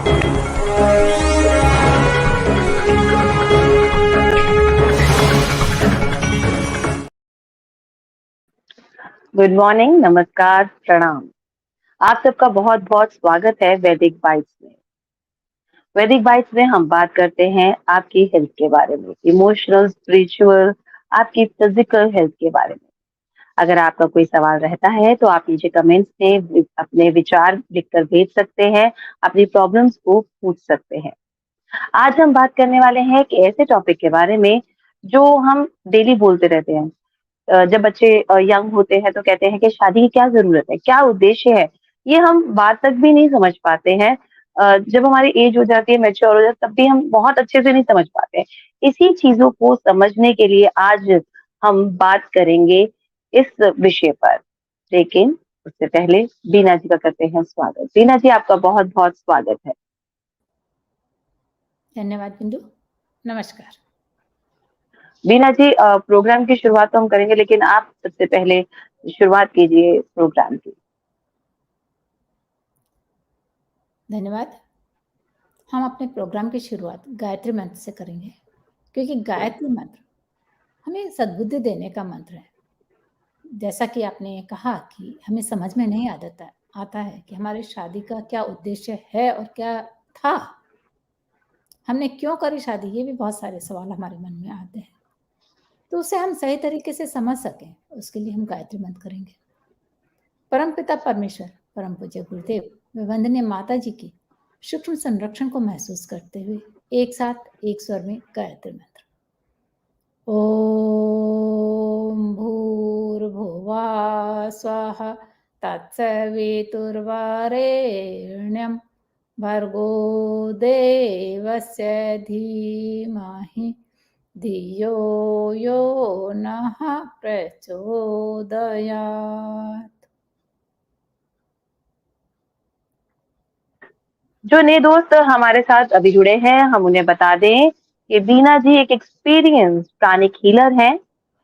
Good morning, नमस्कार, प्रणाम। आप सबका बहुत-बहुत स्वागत है वैदिक बाइट्स में। वैदिक बाइट्स में हम बात करते हैं आपकी हेल्थ के बारे में, इमोशनल, स्पिरिचुअल, आपकी फिजिकल हेल्थ के बारे में। अगर आपका कोई सवाल रहता है तो आप नीचे कमेंट्स में अपने विचार लिखकर भेज सकते हैं, अपनी प्रॉब्लम्स को पूछ सकते हैं। आज हम बात करने वाले हैं एक ऐसे टॉपिक के बारे में जो हम डेली बोलते रहते हैं। जब बच्चे यंग होते हैं तो कहते हैं कि शादी की क्या ज़रूरत है? क्या उद्देश्य है? ये हम बात तक भी नहीं समझ पाते हैं। जब हमारी एज हो जाती है, मैच्योर हो जाती है, तब भी हम बहुत अच्छे से नहीं समझ पाते हैं। इसी चीज़ों को समझने के लिए आज हम बात करेंगे इस विषय पर। लेकिन उससे पहले बीना जी का करते हैं स्वागत। बीना जी, आपका बहुत-बहुत स्वागत है। धन्यवाद बिंदु। नमस्कार। बीना जी, प्रोग्राम की शुरुआत तो हम करेंगे, लेकिन आप सबसे पहले शुरुआत कीजिए प्रोग्राम की। धन्यवाद। हम अपने प्रोग्राम की शुरुआत गायत्री मंत्र से करेंगे, क्योंकि गायत्री मंत्र हमें सद्बुद्धि देने का मंत्र है। जैसा कि आपने कहा कि हमें समझ में नहीं आता है कि हमारी शादी का क्या उद्देश्य है और क्या था। हमने क्यों करी शादी, ये भी बहुत सारे सवाल हमारे मन में आते हैं। तो उसे हम सही तरीके से समझ सकें, उसके लिए हम गायत्री मंत्र करेंगे। परमपिता परमेश्वर, परम पूज्य गुरुदेव व वंदनीय माता जी की सूक्ष्म संरक्षण को महसूस करते हुए एक साथ एक स्वर में गायत्री मंत्र। ओम भूर्भुवः स्वः तत्सवितुर्वरेण्यं भर्गो देवस्य धीमहि धियो यो नः प्रचोदयात्। जो नए दोस्त हमारे साथ अभी जुड़े हैं, हम उन्हें बता दें कि बीना जी एक एक्सपीरियंस प्राणिक हीलर हैं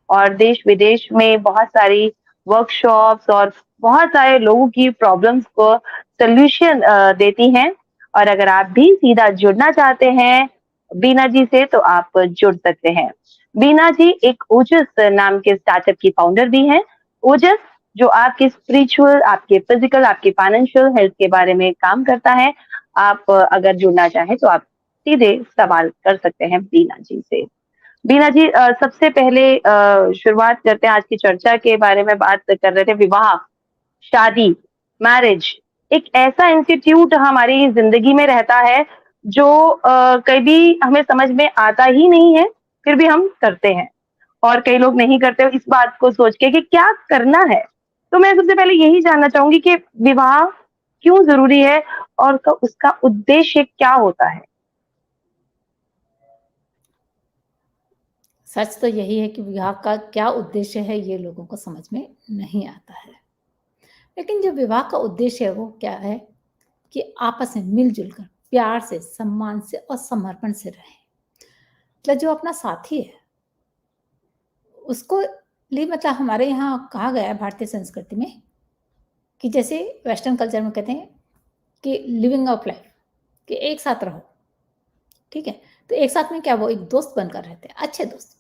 और देश-विदेश में बहुत सारी वर्कशॉप्स और बहुत सारे लोगों की प्रॉब्लम्स को सॉल्यूशन देती हैं। और अगर आप भी सीधा जुड़ना चाहते हैं बीना जी से, तो आप जुड़ सकते हैं। बीना जी एक ओजस नाम के स्टार्टअप की फाउंडर भी हैं। ओजस जो आपके स्पिरिचुअल, आपके फिजिकल, आपके फाइनेंशियल हेल्थ के बारे में काम करता है। आप अगर जुड़ना चाहें तो आप सीधे सवाल कर सकते हैं बीना जी से। बीना जी, सबसे पहले शुरुआत करते हैं आज की चर्चा के बारे में। बात कर रहे थे विवाह, शादी, मैरिज एक ऐसा इंस्टीट्यूट हमारी ज़िंदगी में रहता है जो कभी हमें समझ में आता ही नहीं है, फिर भी हम करते हैं। और कई लोग नहीं करते इस बात को सोच के कि क्या करना है। तो मैं सबसे पहले यही जानना चाहूँगी कि विवाह क्यों ज़रूरी है और उसका उद्देश्य क्या होता है? सच तो यही है कि विवाह का क्या उद्देश्य है, ये लोगों को समझ में नहीं आता है। लेकिन जो विवाह का उद्देश्य है वो क्या है कि आपस में मिलजुल कर प्यार से, सम्मान से और समर्पण से रहें। मतलब जो अपना साथी है उसको लिए, मतलब हमारे यहाँ कहा गया है भारतीय संस्कृति में कि जैसे वेस्टर्न कल्चर में कहते हैं कि लिविंग ऑफ लाइफ, कि एक साथ रहो। ठीक है, तो एक साथ में क्या, वो एक दोस्त बनकर रहते हैं, अच्छे दोस्त,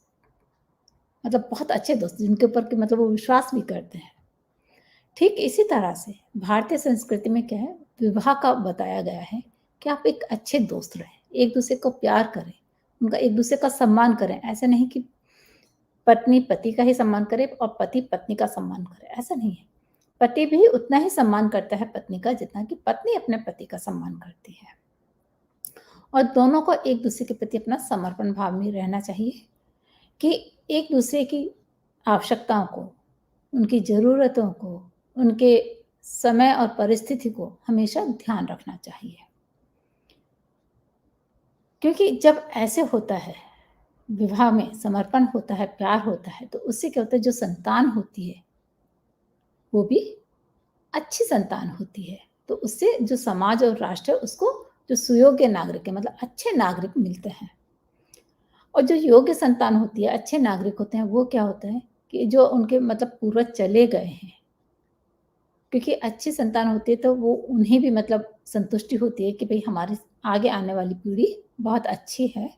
मतलब बहुत अच्छे दोस्त जिनके ऊपर कि मतलब वो विश्वास भी करते हैं। ठीक इसी तरह से भारतीय संस्कृति में क्या है, विवाह का बताया गया है कि आप एक अच्छे दोस्त रहें, एक दूसरे को प्यार करें, उनका एक दूसरे का सम्मान करें। ऐसा नहीं कि पत्नी पति का ही सम्मान करे और पति पत्नी का सम्मान करे, ऐसा नहीं है। पति भी उतना ही सम्मान करता है पत्नी का जितना कि पत्नी अपने पति का सम्मान करती है। और दोनों को एक दूसरे के प्रति अपना समर्पण भाव में रहना चाहिए कि एक दूसरे की आवश्यकताओं को, उनकी ज़रूरतों को, उनके समय और परिस्थिति को हमेशा ध्यान रखना चाहिए। क्योंकि जब ऐसे होता है, विवाह में समर्पण होता है, प्यार होता है, तो उससे क्या होता है, जो संतान होती है वो भी अच्छी संतान होती है। तो उससे जो समाज और राष्ट्र है उसको जो सुयोग्य नागरिक है, मतलब अच्छे नागरिक मिलते हैं। और जो योग्य संतान होती है, अच्छे नागरिक होते हैं, वो क्या होता है कि जो उनके मतलब पूर्वज चले गए हैं, क्योंकि अच्छी संतान होती है तो वो उन्हें भी मतलब संतुष्टि होती है कि भई हमारे आगे आने वाली पीढ़ी बहुत अच्छी है।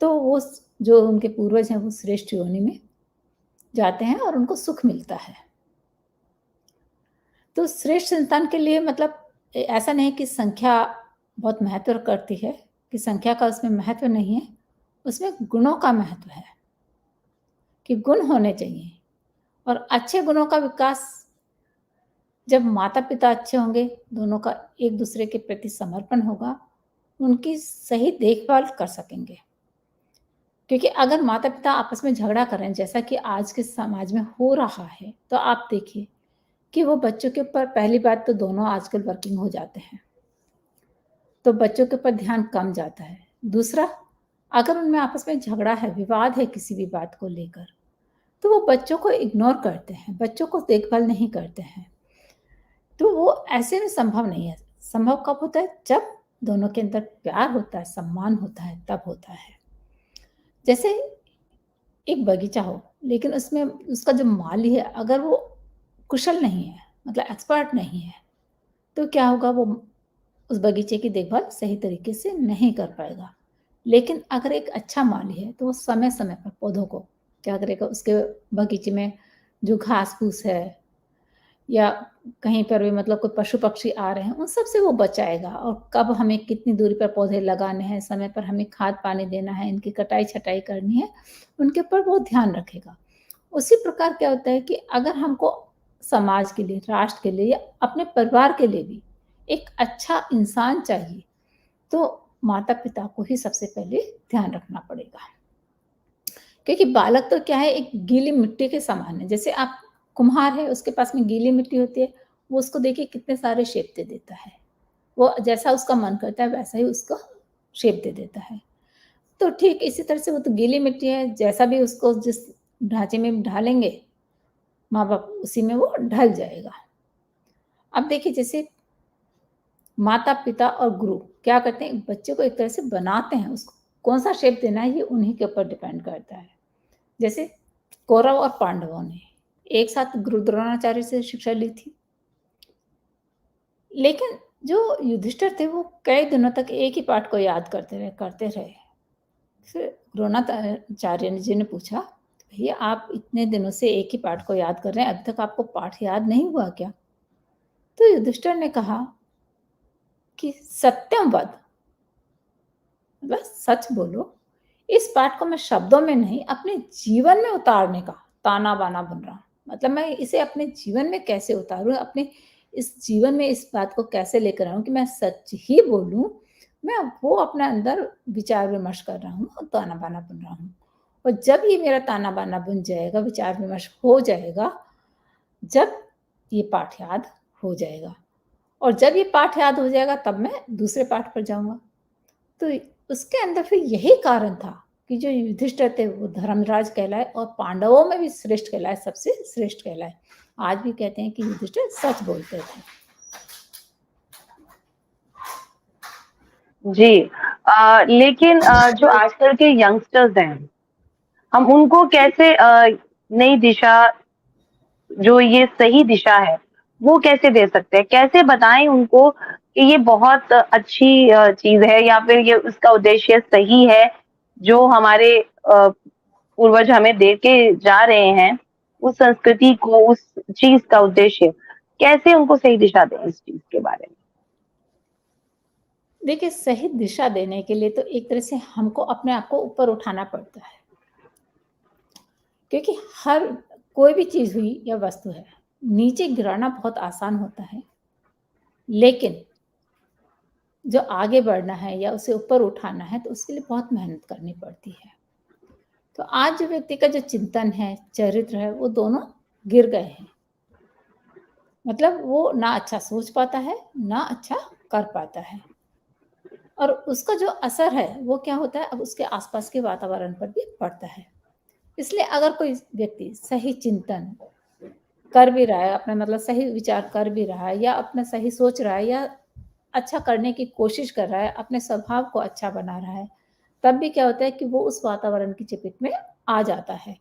तो वो जो उनके पूर्वज हैं वो श्रेष्ठ योनि में जाते हैं और उनको सुख मिलता है। तो श्रेष्ठ संतान के लिए मतलब ऐसा नहीं कि संख्या बहुत महत्व करती है, कि संख्या का उसमें महत्व नहीं है, उसमें गुणों का महत्व है, कि गुण होने चाहिए और अच्छे गुणों का विकास जब माता-पिता अच्छे होंगे, दोनों का एक-दूसरे के प्रति समर्पण होगा, उनकी सही देखभाल कर सकेंगे। क्योंकि अगर माता-पिता आपस में झगड़ा कर रहे हैं, जैसा कि आज के समाज में हो रहा है, तो आप देखिए कि वो बच्चों के ऊपर पहली बात तो दोनों आजकल वर्किंग हो जाते हैं, तो बच्चों के ऊपर ध्यान कम जाता है। दूसरा, अगर उनमें आपस में झगड़ा है, विवाद है किसी भी बात को लेकर, तो वो बच्चों को इग्नोर करते हैं, बच्चों को देखभाल नहीं करते हैं। तो वो ऐसे में संभव नहीं है। संभव कब होता है? जब दोनों के अंदर प्यार होता है, सम्मान होता है, तब होता है। जैसे एक बगीचा हो, लेकिन उसमें उसका जो माली है, अगर वो कुशल नहीं है, मतलब एक्सपर्ट नहीं है, तो क्या होगा? वो उस बगीचे की देखभाल सही तरीके से नहीं कर पाएगा। लेकिन अगर एक अच्छा माली है, तो वो समय-समय पर पौधों को क्या करेगा? उसके बगीचे में जो घास-फूस है या कहीं पर भी मतलब कोई पशु-पक्षी आ रहे हैं, उन सब से वो बचाएगा और कब हमें कितनी दूरी पर पौधे लगाने हैं, समय पर हमें खाद-पानी देना है, इनकी कटाई-छँटाई करनी है, उनके ऊपर वो ध्यान रखेगा। उसी प्रकार क्या होता है कि अगर हमको समाज के लिए, राष्ट्र के लिए या अपने परिवार के लिए भी एक अच्छा इंसान चाहिए, तो माता-पिता को ही सबसे पहले ध्यान रखना पड़ेगा। क्योंकि बालक तो क्या है, एक गीली मिट्टी के समान है। जैसे आप कुम्हार है, उसके पास में गीली मिट्टी होती है, वो उसको देखिए कितने सारे शेप दे देता है। वो जैसा उसका मन करता है वैसा ही उसको शेप दे देता है। तो ठीक इसी तरह से वो तो गीली मिट्टी है, जैसा भी उसको जिस ढाँचे में ढालेंगे, माँ-बाप उसी में वो ढल जाएगा। अब देखिए जैसे माता-पिता और गुरु क्या करते हैं, बच्चे को एक तरह से बनाते हैं, उसको कौन-सा शेप देना है ये उन्हीं के ऊपर डिपेंड करता है। जैसे कौरव और पांडवों ने एक साथ गुरु द्रोणाचार्य से शिक्षा ली थी। लेकिन जो युधिष्ठिर थे वो कई दिनों तक एक ही पाठ को याद करते रहे। फिर द्रोणाचार्य जी ने पूछा, भैया आप इतने दिनों से एक ही पाठ को याद कर रहे हैं, अभी तक आपको पाठ याद नहीं हुआ क्या? तो युधिष्ठिर ने कहा कि सत्यम वद, मतलब सच बोलो। इस पाठ को मैं शब्दों में नहीं, अपने जीवन में उतारने का ताना-बाना बन रहा हूँ। मतलब मैं इसे अपने जीवन में कैसे उतारूँ, अपने इस जीवन में इस बात को कैसे लेकर आऊँ कि मैं सच ही बोलूँ, मैं वो अपने अंदर विचार-विमर्श कर रहा हूँ और ताना-बाना बन रहा हूँ। और जब ये मेरा ताना-बाना बन जाएगा, विचार-विमर्श हो जाएगा, जब ये पाठ याद हो जाएगा और जब ये पाठ याद हो जाएगा तब मैं दूसरे पाठ पर जाऊँगा। तो उसके अंदर फिर यही कारण था कि जो युधिष्ठिर थे वो धर्मराज कहलाए और पांडवों में भी श्रेष्ठ कहलाए, सबसे श्रेष्ठ कहलाए। आज भी कहते हैं कि युधिष्ठिर सच बोलते थे। जी। लेकिन जो आजकल के यंगस्टर्स हैं, हम उनको कैसे नई दिशा, जो ये सही दिशा है, वो कैसे दे सकते हैं? कैसे बताएँ उनको कि ये बहुत अच्छी चीज़ है या फिर ये उसका उद्देश्य सही है, जो हमारे पूर्वज हमें दे के जा रहे हैं, उस संस्कृति को, उस चीज़ का उद्देश्य, कैसे उनको सही दिशा दें इस चीज़ के बारे में? देखिए सही दिशा देने के लिए तो एक तरह से हमको अपने आप को ऊपर उठाना पड़ता है। क्योंकि हर कोई भी चीज़ हुई या वस्तु है, नीचे गिराना बहुत आसान होता है। लेकिन जो आगे बढ़ना है या उसे ऊपर उठाना है तो उसके लिए बहुत मेहनत करनी पड़ती है। तो आज जो व्यक्ति का जो चिंतन है, चरित्र है, वो दोनों गिर गए हैं। मतलब वो ना अच्छा सोच पाता है, ना अच्छा कर पाता है। और उसका जो असर है, वो क्या होता है, अब उसके आसपास के वातावरण पर भी पड़ता है। इसलिए अगर कोई व्यक्ति सही चिंतन कर भी रहा है, अपना मतलब सही विचार कर भी रहा है या अपना सही सोच रहा है या अच्छा करने की कोशिश कर रहा है, अपने स्वभाव को अच्छा बना रहा है, तब भी क्या होता है कि वो उस वातावरण की चपेट में आ जाता है।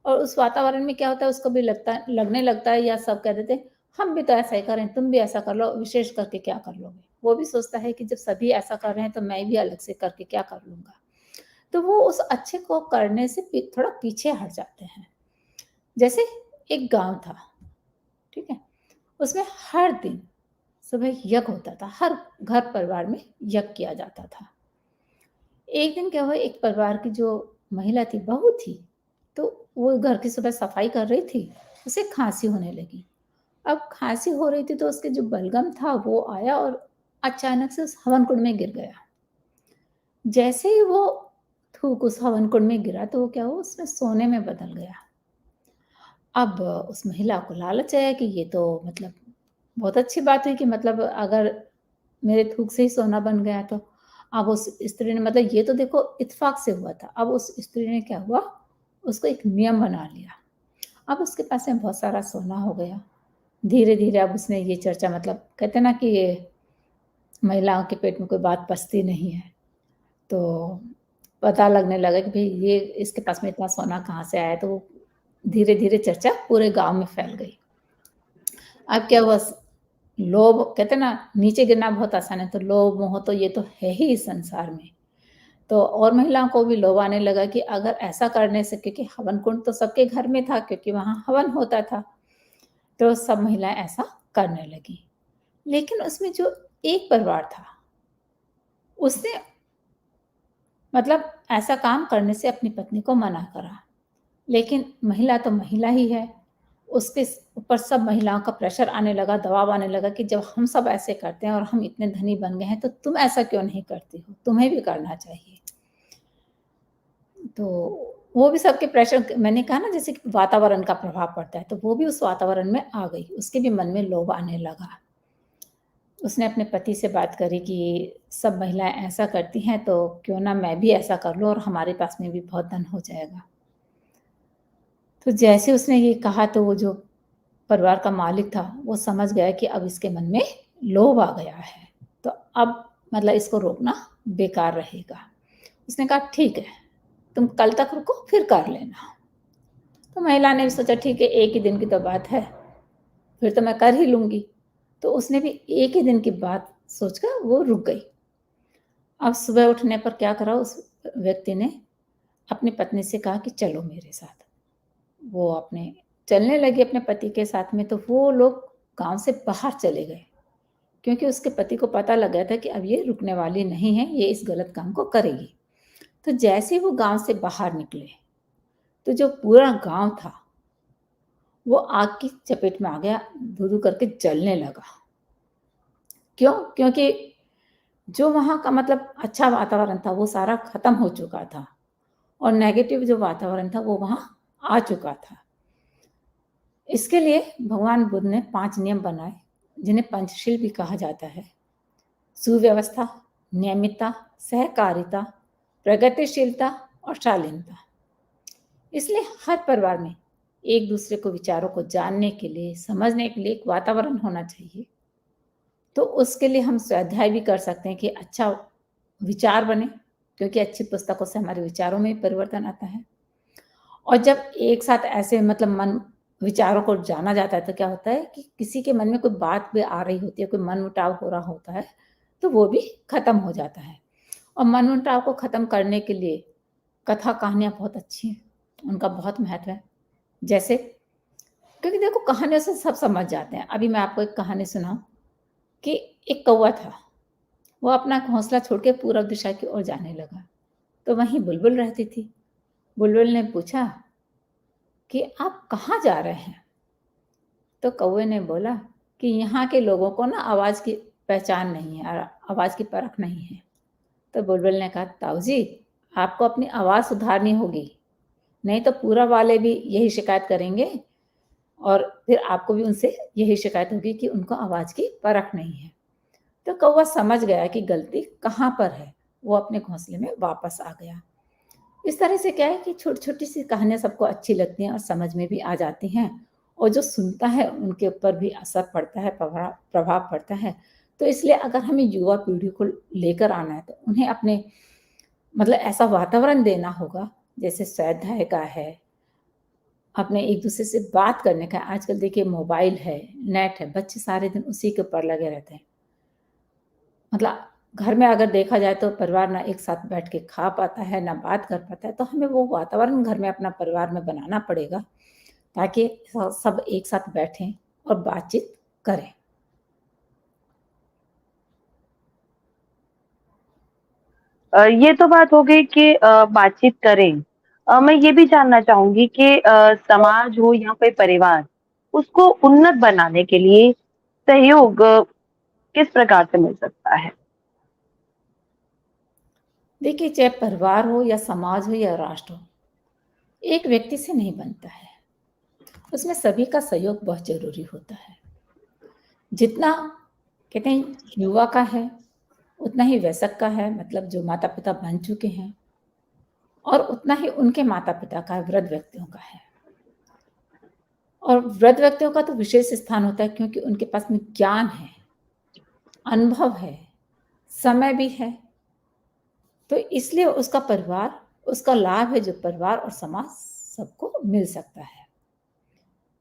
और उस वातावरण में क्या होता है, उसको भी लगने लगता है या सब कह देते हैं, हम भी तो ऐसा ही करें, तुम भी ऐसा कर लो, विशेष करके क्या कर लोगे? वो भी सोचता है कि जब सभी ऐसा कर रहे हैं तो मैं भी अलग से करके क्या कर लूँगा? तो वो उस अच्छे को करने से थोड़ा पीछे हट जाते हैं। जैसे एक गाँव था, ठीक है? उसमें हर दिन सुबह यज्ञ होता था, हर घर परिवार में यज्ञ किया जाता था। एक दिन क्या हुआ, एक परिवार की जो महिला थी, बहू थी, तो वो घर की सुबह सफाई कर रही थी, उसे खाँसी होने लगी। अब खाँसी हो रही थी तो उसके जो बलगम था वो आया और अचानक से उस हवन कुंड में गिर गया। जैसे ही वो थूक उस हवन कुंड में गिरा तो वो क्या हुआ, उसमें सोने में बदल गया। अब उस महिला को लालच आया कि ये तो मतलब बहुत अच्छी बात हुई कि मतलब अगर मेरे थूक से ही सोना बन गया तो। अब उस स्त्री ने मतलब ये तो देखो इत्तेफ़ाक से हुआ था। अब उस स्त्री ने क्या हुआ, उसको एक नियम बना लिया। अब उसके पास में बहुत सारा सोना हो गया। धीरे-धीरे अब उसने ये चर्चा मतलब कहते हैं ना कि ये महिलाओं के पेट में कोई बात पचती नहीं है। तो पता लगने लगा कि भई ये इसके पास में इतना सोना कहाँ से आया, तो वो धीरे-धीरे चर्चा पूरे गाँव में फैल गई। अब क्या हुआ, लोभ कहते हैं ना नीचे गिरना बहुत आसान है, तो लोभ मोह तो ये तो है ही इस संसार में। तो और महिलाओं को भी लोभ आने लगा कि अगर ऐसा करने से, क्योंकि हवन कुंड तो सबके घर में था क्योंकि वहाँ हवन होता था, तो सब महिलाएँ ऐसा करने लगी। लेकिन उसमें जो एक परिवार था, उसने मतलब ऐसा काम करने से अपनी पत्नी को मना करा। लेकिन महिला तो महिला ही है, उसके ऊपर सब महिलाओं का प्रेशर आने लगा, दबाव आने लगा कि जब हम सब ऐसे करते हैं और हम इतने धनी बन गए हैं, तो तुम ऐसा क्यों नहीं करती हो? तुम्हें भी करना चाहिए। तो वो भी सबके प्रेशर, मैंने कहा ना जैसे कि वातावरण का प्रभाव पड़ता है, तो वो भी उस वातावरण में आ गई। उसके भी मन में लोभ आने लगा। उसने अपने पति से बात करी कि सब महिलाएँ ऐसा करती हैं, तो क्यों ना मैं भी ऐसा कर लूँ और हमारे पास में भी बहुत धन हो जाएगा। तो जैसे उसने ये कहा तो वो जो परिवार का मालिक था, वो समझ गया कि अब इसके मन में लोभ आ गया है, तो अब मतलब इसको रोकना बेकार रहेगा। उसने कहा ठीक है, तुम कल तक रुको फिर कर लेना। तो महिला ने भी सोचा ठीक है, एक ही दिन की तो बात है, फिर तो मैं कर ही लूँगी। तो उसने भी एक ही दिन की बात सोचकर वो रुक गई। अब सुबह उठने पर क्या करा उस व्यक्ति ने, अपनी पत्नी से कहा कि चलो मेरे साथ। वो अपने चलने लगी अपने पति के साथ में, तो वो लोग गाँव से बाहर चले गए, क्योंकि उसके पति को पता लग गया था कि अब ये रुकने वाली नहीं है, ये इस गलत काम को करेगी। तो जैसे ही वो गाँव से बाहर निकले, तो जो पूरा गाँव था, वो आग की चपेट में आ गया, धू-धू करके जलने लगा। क्यों? क्योंकि जो वहाँ का मतलब अच्छा वातावरण था, वो सारा खत्म हो चुका था और नेगेटिव जो वातावरण था, वो वहाँ आ चुका था। इसके लिए भगवान बुद्ध ने 5 नियम बनाए, जिन्हें पंचशील भी कहा जाता है। सुव्यवस्था, नियमितता, सहकारिता, प्रगतिशीलता और शालीनता। इसलिए हर परिवार में एक-दूसरे को विचारों को जानने के लिए, समझने के लिए एक वातावरण होना चाहिए। तो उसके लिए हम स्वाध्याय भी कर सकते हैं कि अच्छा विचार बने, क्योंकि अच्छी पुस्तकों से हमारे विचारों में परिवर्तन आता है। और जब एक साथ ऐसे मतलब मन विचारों को जाना जाता है, तो क्या होता है कि किसी के मन में कोई बात भी आ रही होती है, कोई मनमुटाव हो रहा होता है, तो वो भी खत्म हो जाता है। और मनमुटाव को खत्म करने के लिए कथा कहानियाँ बहुत अच्छी हैं, उनका बहुत महत्व है। जैसे क्योंकि देखो कहानियों से सब समझ जाते हैं। अभी मैं आपको एक कहानी सुनाऊँ कि एक कौवा था, वो अपना घोंसला छोड़ के पूरब दिशा की ओर जाने लगा। तो वहीं बुलबुल रहती थी। बुलबुल ने पूछा कि आप कहाँ जा रहे हैं? तो कौवे ने बोला कि यहाँ के लोगों को ना आवाज़ की पहचान नहीं है और आवाज़ की परख नहीं है। तो बुलबुल ने कहा, ताऊ जी, आपको अपनी आवाज़ सुधारनी होगी, नहीं तो पूरब वाले भी यही शिकायत करेंगे और फिर आपको भी उनसे यही शिकायत होगी कि उनको आवाज़ की परख नहीं है। तो कौवा समझ गया कि गलती कहाँ पर है, वो अपने घोंसले में वापस आ गया। इस तरह से क्या है कि छोटी-छोटी सी कहानियाँ सबको अच्छी लगती हैं और समझ में भी आ जाती हैं और जो सुनता है उनके ऊपर भी असर पड़ता है, प्रभाव पड़ता है। तो इसलिए अगर हमें युवा पीढ़ी को लेकर आना है, तो उन्हें अपने मतलब ऐसा वातावरण देना होगा, जैसे स्वाध्याय का है, अपने एक दूसरे से बात करने का। आजकल देखिए मोबाइल है, नेट है, बच्चे सारे दिन उसी के ऊपर लगे रहते हैं। मतलब घर में अगर देखा जाए तो परिवार ना एक साथ बैठ के खा पाता है, ना बात कर पाता है, तो हमें वो वातावरण घर में अपना परिवार में बनाना पड़ेगा ताकि सब एक साथ बैठें और बातचीत करें। ये तो बात हो गई कि बातचीत करें। मैं ये भी जानना चाहूँगी कि समाज हो या कोई परिवार, उसको उन्नत बनाने के लिए सहयोग किस प्रकार से मिल सकता है? देखिए, चाहे परिवार हो या समाज हो या राष्ट्र हो, एक व्यक्ति से नहीं बनता है। उसमें सभी का सहयोग बहुत ज़रूरी होता है। जितना कहते हैं युवा का है, उतना ही वयस्क का है, मतलब जो माता-पिता बन चुके हैं, और उतना ही उनके माता-पिता का, वृद्ध व्यक्तियों का है। और वृद्ध व्यक्तियों का तो विशेष स्थान होता है क्योंकि उनके पास में ज्ञान है, अनुभव है, समय भी है। तो इसलिए उसका परिवार, उसका लाभ है जो परिवार और समाज सबको मिल सकता है।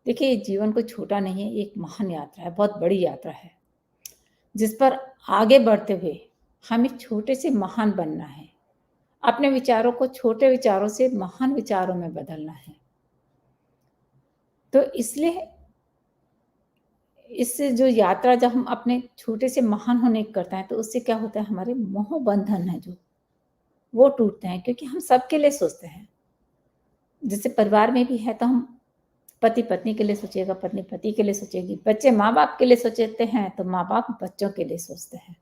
देखिए, जीवन कोई छोटा नहीं है, एक महान यात्रा है, बहुत बड़ी यात्रा है, जिस पर आगे बढ़ते हुए हमें छोटे से महान बनना है। अपने विचारों को छोटे विचारों से महान विचारों में बदलना है। तो इसलिए इससे जो यात्रा जब हम अपने छोटे से महान होने की करते हैं, तो उससे क्या होता है, हमारे मोह बंधन है जो, वो टूटते हैं क्योंकि हम सबके लिए सोचते हैं। जैसे परिवार में भी है तो हम पति पत्नी के लिए सोचिएगा, पत्नी पति के लिए सोचेगी, बच्चे माँ बाप के लिए सोचते हैं तो माँ बाप बच्चों के लिए सोचते हैं।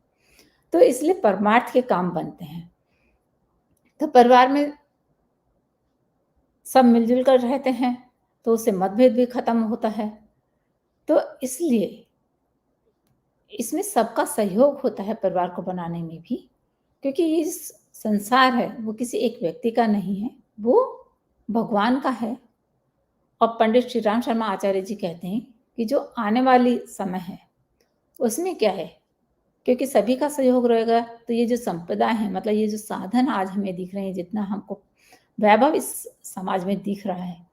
तो इसलिए परमार्थ के काम बनते हैं। तो परिवार में सब मिलजुल कर रहते हैं तो उससे मतभेद भी खत्म होता है। तो इसलिए इसमें सबका सहयोग होता है परिवार को बनाने में भी, क्योंकि ये संसार है वो किसी एक व्यक्ति का नहीं है, वो भगवान का है। और पंडित श्री राम शर्मा आचार्य जी कहते हैं कि जो आने वाली समय है उसमें क्या है, क्योंकि सभी का सहयोग रहेगा तो ये जो संपदा है, मतलब ये जो साधन आज हमें दिख रहे हैं, जितना हमको वैभव इस समाज में दिख रहा है,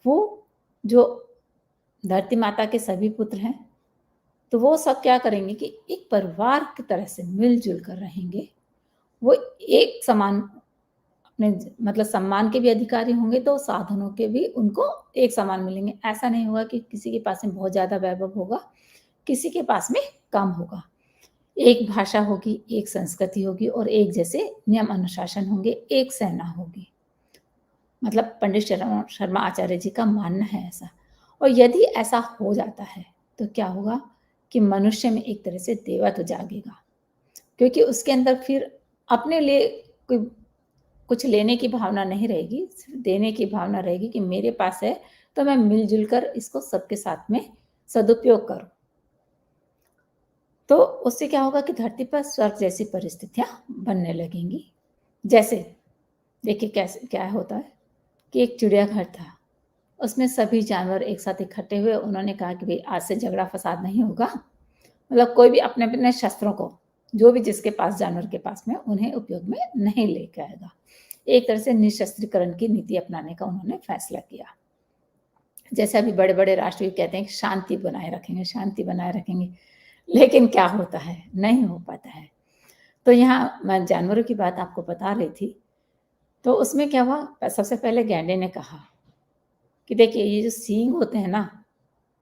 वो जो धरती माता के सभी पुत्र हैं, तो वो सब क्या करेंगे कि एक परिवार की तरह से मिलजुल कर रहेंगे। वो एक समान अपने मतलब सम्मान के भी अधिकारी होंगे, तो साधनों के भी उनको एक समान मिलेंगे। ऐसा नहीं होगा कि किसी के पास में बहुत ज़्यादा वैभव होगा, किसी के पास में कम होगा। एक भाषा होगी, एक संस्कृति होगी और एक जैसे नियम अनुशासन होंगे, एक सेना होगी। मतलब पंडित शर्मा आचार्य जी का मानना है ऐसा। और यदि ऐसा हो जाता है तो क्या होगा कि मनुष्य में एक तरह से देवत्व जागेगा, क्योंकि उसके अंदर फिर अपने लिए कोई कुछ लेने की भावना नहीं रहेगी, सिर्फ देने की भावना रहेगी कि मेरे पास है तो मैं मिलजुल कर इसको सबके साथ में सदुपयोग करूं। तो उससे क्या होगा कि धरती पर स्वर्ग जैसी परिस्थितियां बनने लगेंगी। जैसे देखिए कैसे क्या होता है कि एक चिड़ियाघर था, उसमें सभी जानवर एक साथ इकट्ठे हुए। उन्होंने कहा कि भाई आज से झगड़ा फसाद नहीं होगा, मतलब कोई भी अपने अपने शस्त्रों को, जो भी जिसके पास जानवर के पास में, उन्हें उपयोग में नहीं लेके आएगा। एक तरह से निशस्त्रीकरण की नीति अपनाने का उन्होंने फैसला किया। जैसे अभी बड़े बड़े राष्ट्र भी कहते हैं कि शांति बनाए रखेंगे, शांति बनाए रखेंगे, लेकिन क्या होता है, नहीं हो पाता है। तो यहाँ मैं जानवरों की बात आपको बता रही थी। तो उसमें क्या हुआ, सबसे पहले गैंडे ने कहा कि देखिए ये जो सींग होते हैं ना,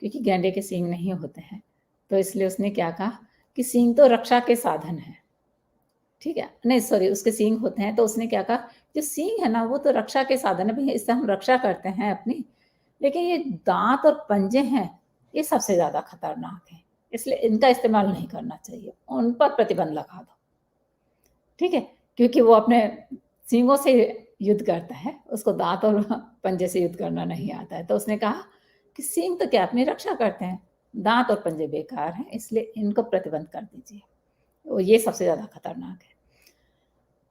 क्योंकि गैंडे के सींग नहीं होते हैं, तो इसलिए उसने क्या कहा कि सींग तो रक्षा के साधन है, ठीक है, नहीं सॉरी, उसके सींग होते हैं। तो उसने क्या कहा, जो सींग है ना वो तो रक्षा के साधन है, भैया इससे हम रक्षा करते हैं अपनी, लेकिन ये दांत और पंजे हैं, ये सबसे ज़्यादा खतरनाक है, इसलिए इनका इस्तेमाल नहीं करना चाहिए, उन पर प्रतिबंध लगा दो, ठीक है, क्योंकि वो अपने सींगों से युद्ध करता है, उसको दांत और पंजे से युद्ध करना नहीं आता है। तो उसने कहा कि सींग तो क्या अपनी रक्षा करते हैं, दांत और पंजे बेकार हैं, इसलिए इनको प्रतिबंध कर दीजिए, वो ये सबसे ज़्यादा खतरनाक है।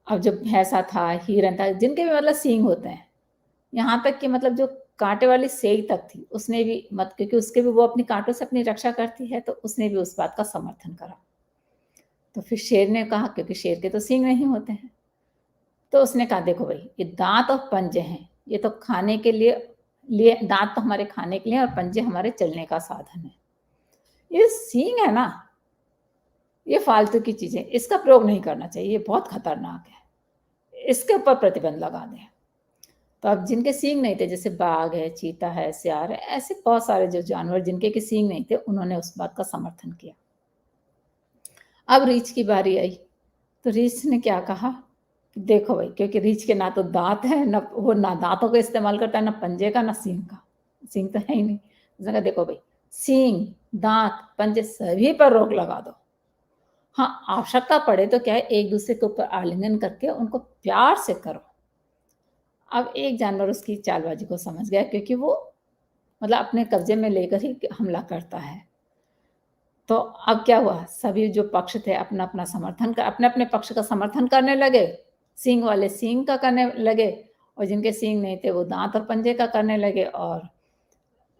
अब जो भैंसा था, हिरन था, जिनके भी मतलब सींग होते हैं, यहाँ तक कि मतलब जो कांटे वाली सेग तक थी, उसने भी मत, क्योंकि उसके भी वो अपनी कांटों से अपनी रक्षा करती है, तो उसने भी उस बात का समर्थन करा। तो फिर शेर ने कहा, क्योंकि शेर के तो सींग नहीं होते हैं, तो उसने कहा देखो भाई, ये दांत और पंजे हैं, ये तो खाने के लिए लिए, दांत तो हमारे खाने के लिए और पंजे हमारे चलने का साधन है। ये सींग है ना, ये फालतू की चीजें, इसका प्रयोग नहीं करना चाहिए, ये बहुत खतरनाक है, इसके ऊपर प्रतिबंध लगा दें। तो अब जिनके सींग नहीं थे, जैसे बाघ है, चीता है, सियार है, ऐसे बहुत सारे जो जानवर जिनके के सींग नहीं थे, उन्होंने उस बात का समर्थन किया। अब रीछ की बारी आई, तो रीछ ने क्या कहा, देखो भाई, क्योंकि रीछ के ना तो दांत है, ना वो ना दांतों का इस्तेमाल करता है, ना पंजे का, ना सींग का, सींग तो है ही नहीं। उसने कहा देखो भाई, सींग, दांत, पंजे सभी पर रोक लगा दो। हाँ, आवश्यकता पड़े तो क्या है, एक दूसरे के ऊपर आलिंगन करके उनको प्यार से करो। अब एक जानवर उसकी चालबाजी को समझ गया, क्योंकि वो मतलब अपने कब्जे में लेकर ही हमला करता है। तो अब क्या हुआ, सभी जो पक्ष थे अपना अपना समर्थन कर, अपने अपने पक्ष का समर्थन करने लगे। सींग वाले सींग का करने लगे, और जिनके सींग नहीं थे वो दांत और पंजे का करने लगे, और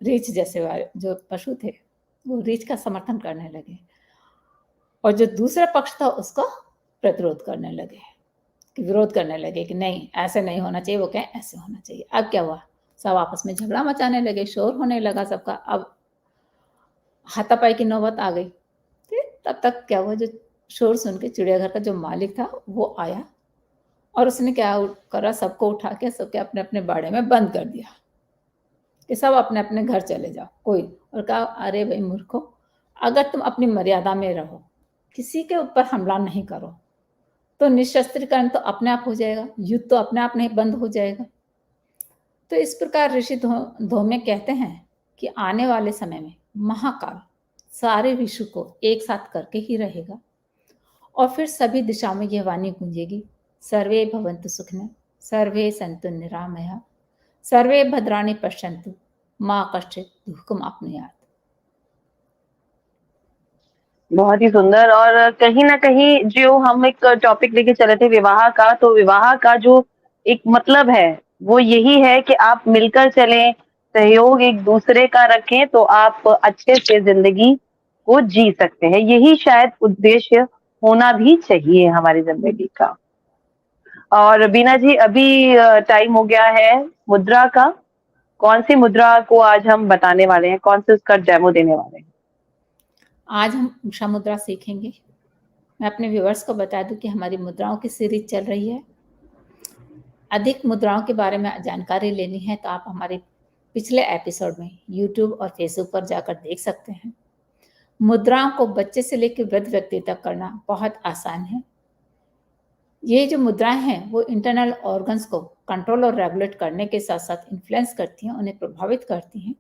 रीछ जैसे वाले जो पशु थे वो रीछ का समर्थन करने लगे, और जो दूसरा पक्ष था उसका प्रतिरोध करने लगे, कि विरोध करने लगे कि नहीं, ऐसे नहीं होना चाहिए, वो कहें ऐसे होना चाहिए। अब क्या हुआ, सब आपस में झगड़ा मचाने लगे, शोर होने लगा सबका। अब हाथापाई की नौबत आ गई। फिर तब तक क्या हुआ, जो शोर सुन के चिड़ियाघर का जो मालिक था वो आया, और उसने क्या करा, सबको उठा के सबके अपने अपने बाड़े में बंद कर दिया कि सब अपने अपने घर चले जाओ कोई। और कहा, अरे भाई मूर्खो, अगर तुम अपनी मर्यादा में रहो, किसी के ऊपर हमला नहीं करो, तो निशस्त्रीकरण तो अपने आप हो जाएगा, युद्ध तो अपने आप नहीं बंद हो जाएगा। तो इस प्रकार ऋषि धोमे कहते हैं कि आने वाले समय में महाकाल सारे विश्व को एक साथ करके ही रहेगा, और फिर सभी दिशाओं में यह वाणी गूंजेगी, सर्वे भवन्तु सुखिनः, सर्वे सन्तु निरामया, सर्वे भद्राणि पश्यन्तु, माँ कश्चित् दुःखमाप्नुयात्। बहुत ही सुंदर। और कहीं ना कहीं जो हम एक टॉपिक लेके चले थे विवाह का, तो विवाह का जो एक मतलब है वो यही है कि आप मिलकर चलें, सहयोग एक दूसरे का रखें, तो आप अच्छे से जिंदगी को जी सकते हैं। यही शायद उद्देश्य होना भी चाहिए हमारी जिंदगी का। और बीना जी, अभी टाइम हो गया है मुद्रा का। कौन सी मुद्रा को आज हम बताने वाले हैं, कौन से उसका डेमो देने वाले हैं? आज हम उषा मुद्रा सीखेंगे। मैं अपने व्यूअर्स को बता दूं कि हमारी मुद्राओं की सीरीज चल रही है। अधिक मुद्राओं के बारे में जानकारी लेनी है तो आप हमारे पिछले एपिसोड में यूट्यूब और फेसबुक पर जाकर देख सकते हैं। मुद्राओं को बच्चे से लेकर वृद्ध व्यक्ति तक करना बहुत आसान है। ये जो मुद्राएं हैं वो इंटरनल ऑर्गन्स को कंट्रोल और रेगुलेट करने के साथ साथ इन्फ्लुएंस करती हैं, उन्हें प्रभावित करती हैं,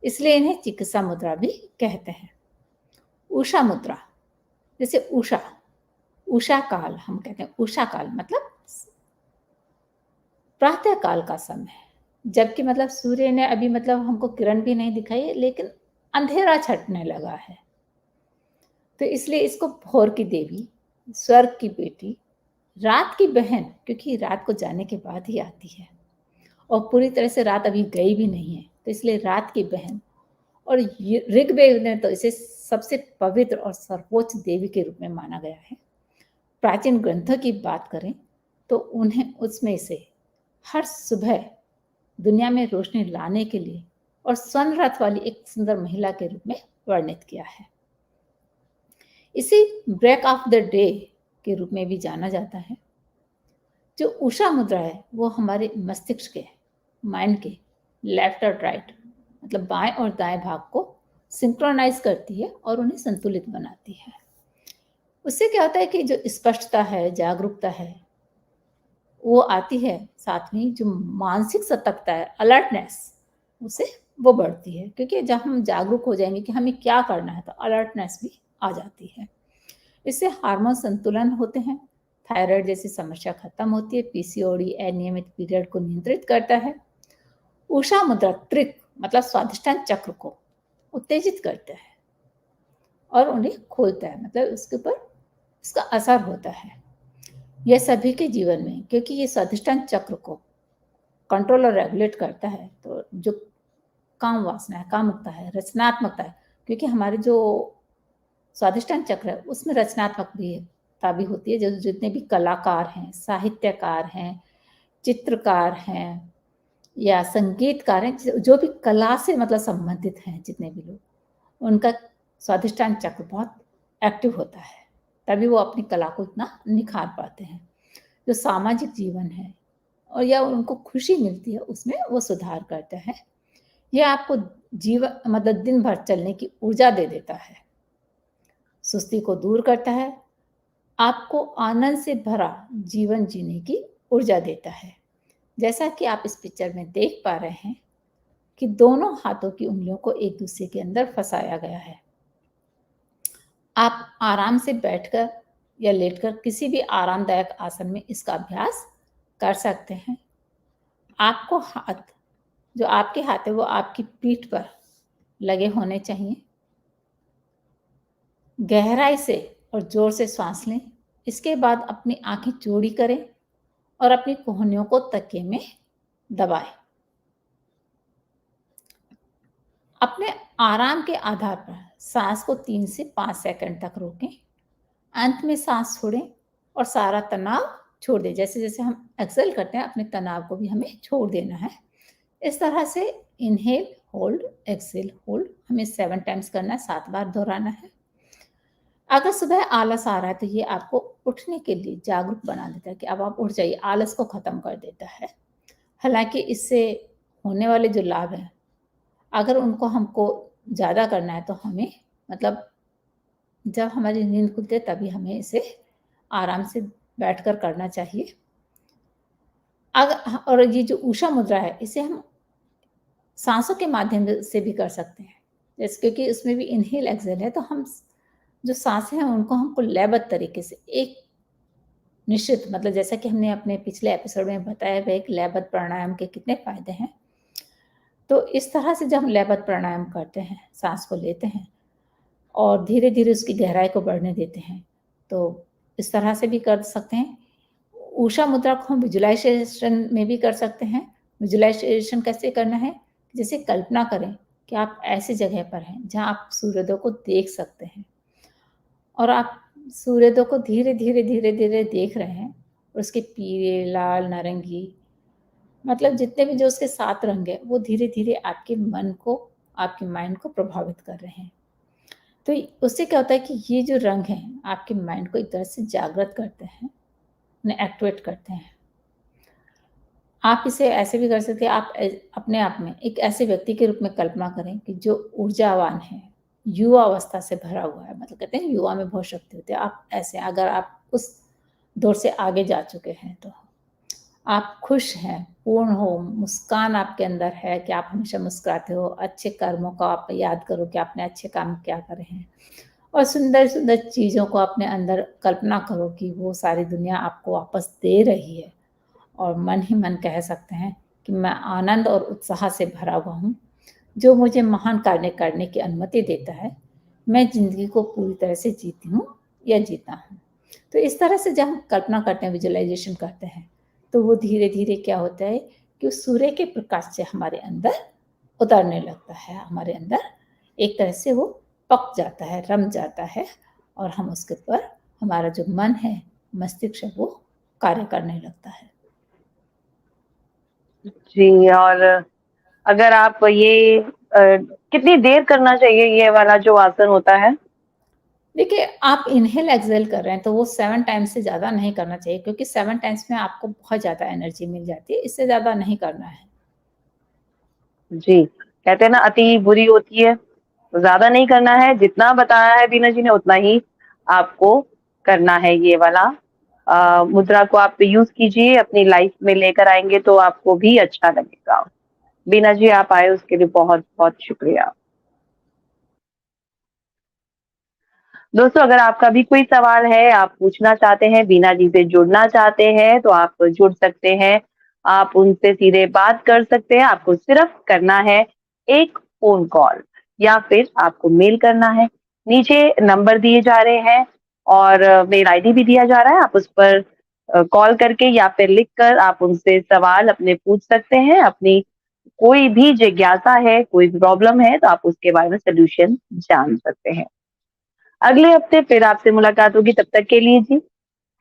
इसलिए इन्हें चिकित्सा मुद्रा भी कहते हैं। उषा मुद्रा, जैसे उषा, उषा काल हम कहते हैं, उषा काल मतलब प्रातः काल का समय, जबकि मतलब सूर्य ने अभी मतलब हमको किरण भी नहीं दिखाई है, लेकिन अंधेरा छटने लगा है, तो इसलिए इसको भोर की देवी, स्वर्ग की बेटी, रात की बहन, क्योंकि रात को जाने के बाद ही आती है और पूरी तरह से रात अभी गई भी नहीं है, तो इसलिए रात की बहन। और ऋग्वेद ने तो इसे सबसे पवित्र और सर्वोच्च देवी के रूप में माना गया है। प्राचीन ग्रंथों की बात करें तो उन्हें उसमें से हर सुबह दुनिया में रोशनी लाने के लिए और स्वर्ण रथ वाली एक सुंदर महिला के रूप में वर्णित किया है। इसे ब्रेक ऑफ द डे के रूप में भी जाना जाता है। जो उषा मुद्रा है वो हमारे मस्तिष्क के, माइंड के लेफ्ट और राइट मतलब बाएं और दाएं भाग को सिंक्रोनाइज करती है और उन्हें संतुलित बनाती है। उससे क्या होता है कि जो स्पष्टता है, जागरूकता है, वो आती है, साथ में जो मानसिक सतर्कता है, अलर्टनेस, उसे वो बढ़ती है, क्योंकि जब हम जागरूक हो जाएंगे कि हमें क्या करना है तो अलर्टनेस भी आ जाती है। इससे हार्मोन संतुलन होते हैं, थायराइड जैसी समस्या खत्म होती है, पीसीओडी अनियमित पीरियड को नियंत्रित करता है। उषा मुद्रा त्रिक मतलब स्वादिष्टान चक्र को उत्तेजित करता है और उन्हें खोलता है, मतलब उसके ऊपर इसका असर होता है। यह सभी के जीवन में, क्योंकि ये स्वादिष्टान चक्र को कंट्रोल और रेगुलेट करता है, तो जो काम वासना है, कामुकता है, रचनात्मकता है, क्योंकि हमारे जो स्वादिष्टान चक्र है उसमें रचनात्मकता भी होती है। जो जितने भी कलाकार हैं, साहित्यकार हैं, चित्रकार हैं, या संगीतकार हैं, जो भी कला से मतलब संबंधित हैं जितने भी लोग, उनका स्वाधिष्ठान चक्र बहुत एक्टिव होता है, तभी वो अपनी कला को इतना निखार पाते हैं। जो सामाजिक जीवन है और या उनको खुशी मिलती है उसमें वो सुधार करता है। ये आपको जीवन मतलब दिन भर चलने की ऊर्जा दे देता है, सुस्ती को दूर करता है, आपको आनंद से भरा जीवन जीने की ऊर्जा देता है। जैसा कि आप इस पिक्चर में देख पा रहे हैं कि दोनों हाथों की उंगलियों को एक दूसरे के अंदर फंसाया गया है। आप आराम से बैठकर या लेटकर किसी भी आरामदायक आसन में इसका अभ्यास कर सकते हैं। आपको हाथ जो आपके हाथ है वो आपकी पीठ पर लगे होने चाहिए। गहराई से और जोर से सांस लें। इसके बाद अपनी आंखें चौड़ी करें और अपनी कोहनियों को तकिए में दबाएं। अपने आराम के आधार पर सांस को 3 से 5 सेकंड तक रोकें। अंत में सांस छोड़ें और सारा तनाव छोड़ दें। जैसे जैसे हम एक्सेल करते हैं अपने तनाव को भी हमें छोड़ देना है। इस तरह से इनहेल, होल्ड, एक्सेल, होल्ड हमें 7 टाइम्स करना है, 7 बार दोहराना है। अगर सुबह आलस आ रहा है तो ये आपको उठने के लिए जागरूक बना देता है कि अब आप उठ जाइए, आलस को खत्म कर देता है। हालांकि इससे होने वाले जो लाभ हैं, अगर उनको हमको ज़्यादा करना है तो हमें मतलब जब हमारी नींद खुलती है तभी हमें इसे आराम से बैठकर करना चाहिए। और ये जो उषा मुद्रा है इसे हम सांसों के माध्यम से भी कर सकते हैं। जैसे क्योंकि उसमें भी इनहेल एक्सेल है तो हम जो सांसें हैं उनको हमको लयबद्ध तरीके से एक निश्चित मतलब जैसा कि हमने अपने पिछले एपिसोड में बताया हुआ एक लयबद्ध प्राणायाम के कितने फायदे हैं। तो इस तरह से जब हम लयबद्ध प्राणायाम करते हैं, सांस को लेते हैं और धीरे धीरे उसकी गहराई को बढ़ने देते हैं, तो इस तरह से भी कर सकते हैं। उषा मुद्रा को हम विजुअलाइजेशन में भी कर सकते हैं। विजुअलाइजेशन कैसे करना है, जैसे कल्पना करें कि आप ऐसी जगह पर हैं जहाँ आप सूर्योदय को देख सकते हैं और आप सूर्योदय को धीरे धीरे धीरे धीरे देख रहे हैं। उसके पीले, लाल, नारंगी मतलब जितने भी जो उसके 7 रंग हैं वो धीरे धीरे आपके मन को, आपके माइंड को प्रभावित कर रहे हैं। तो उससे क्या होता है कि ये जो रंग हैं आपके माइंड को एक तरह से जागृत करते हैं, उन्हें एक्टिवेट करते हैं। आप इसे ऐसे भी कर सकते हैं, आप अपने आप में एक ऐसे व्यक्ति के रूप में कल्पना करें कि जो ऊर्जावान है, युवा अवस्था से भरा हुआ है। मतलब कहते हैं युवा में बहुत शक्ति होती है। आप ऐसे अगर आप उस दौर से आगे जा चुके हैं तो आप खुश हैं, पूर्ण हो, मुस्कान आपके अंदर है कि आप हमेशा मुस्कुराते हो, अच्छे कर्मों को आप याद करो कि आपने अच्छे काम क्या करे हैं और सुंदर-सुंदर चीज़ों को अपने अंदर कल्पना करो कि वो सारी दुनिया आपको वापस दे रही है और मन ही मन कह सकते हैं कि मैं आनंद और उत्साह से भरा हुआ हूँ, जो मुझे महान कार्य करने की अनुमति देता है। मैं ज़िंदगी को पूरी तरह से जीती हूँ या जीता हूँ। तो इस तरह से जब हम कल्पना करते हैं, विजुअलाइजेशन करते हैं, तो वो धीरे-धीरे क्या होता है कि सूर्य के प्रकाश से हमारे अंदर उतरने लगता है। हमारे अंदर एक तरह से वो पक जाता है, रम जाता है और हम उसके ऊपर हमारा जो मन है, मस्तिष्क है, वो कार्य करने लगता है। जी, और अगर आप ये कितनी देर करना चाहिए ये वाला जो आसन होता है? देखिए, आप इन्हेल एक्सहेल कर रहे हैं तो वो 7 टाइम्स से ज़्यादा नहीं करना चाहिए क्योंकि 7 टाइम्स में आपको बहुत ज़्यादा एनर्जी मिल जाती है, इससे ज़्यादा नहीं करना है। जी, कहते हैं ना अति बुरी होती है, तो ज़्यादा नहीं करना है, जितना बताया है बीना जी ने उतना ही आपको करना है ये वाला मुद्रा को आप यूज़ कीजिए, अपनी लाइफ में लेकर आएँगे तो आपको भी अच्छा लगेगा। बीना जी आप आए उसके लिए बहुत-बहुत शुक्रिया। दोस्तों अगर आपका भी कोई सवाल है, आप पूछना चाहते हैं, बीना जी से जुड़ना चाहते हैं, तो आप जुड़ सकते हैं। आप उनसे सीधे बात कर सकते हैं, आपको सिर्फ करना है एक फ़ोन कॉल या फिर आपको मेल करना है। नीचे नंबर दिए जा रहे हैं और मेल आईडी भी दिया जा रहा है, आप उस पर कॉल करके या फिर लिख कर आप उनसे सवाल अपने पूछ सकते हैं। अपनी कोई भी जिज्ञासा है, कोई प्रॉब्लम है, तो आप उसके बारे में सॉल्यूशन जान सकते हैं। अगले हफ्ते फिर आपसे मुलाकात होगी, तब तक के लिए जी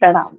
प्रणाम।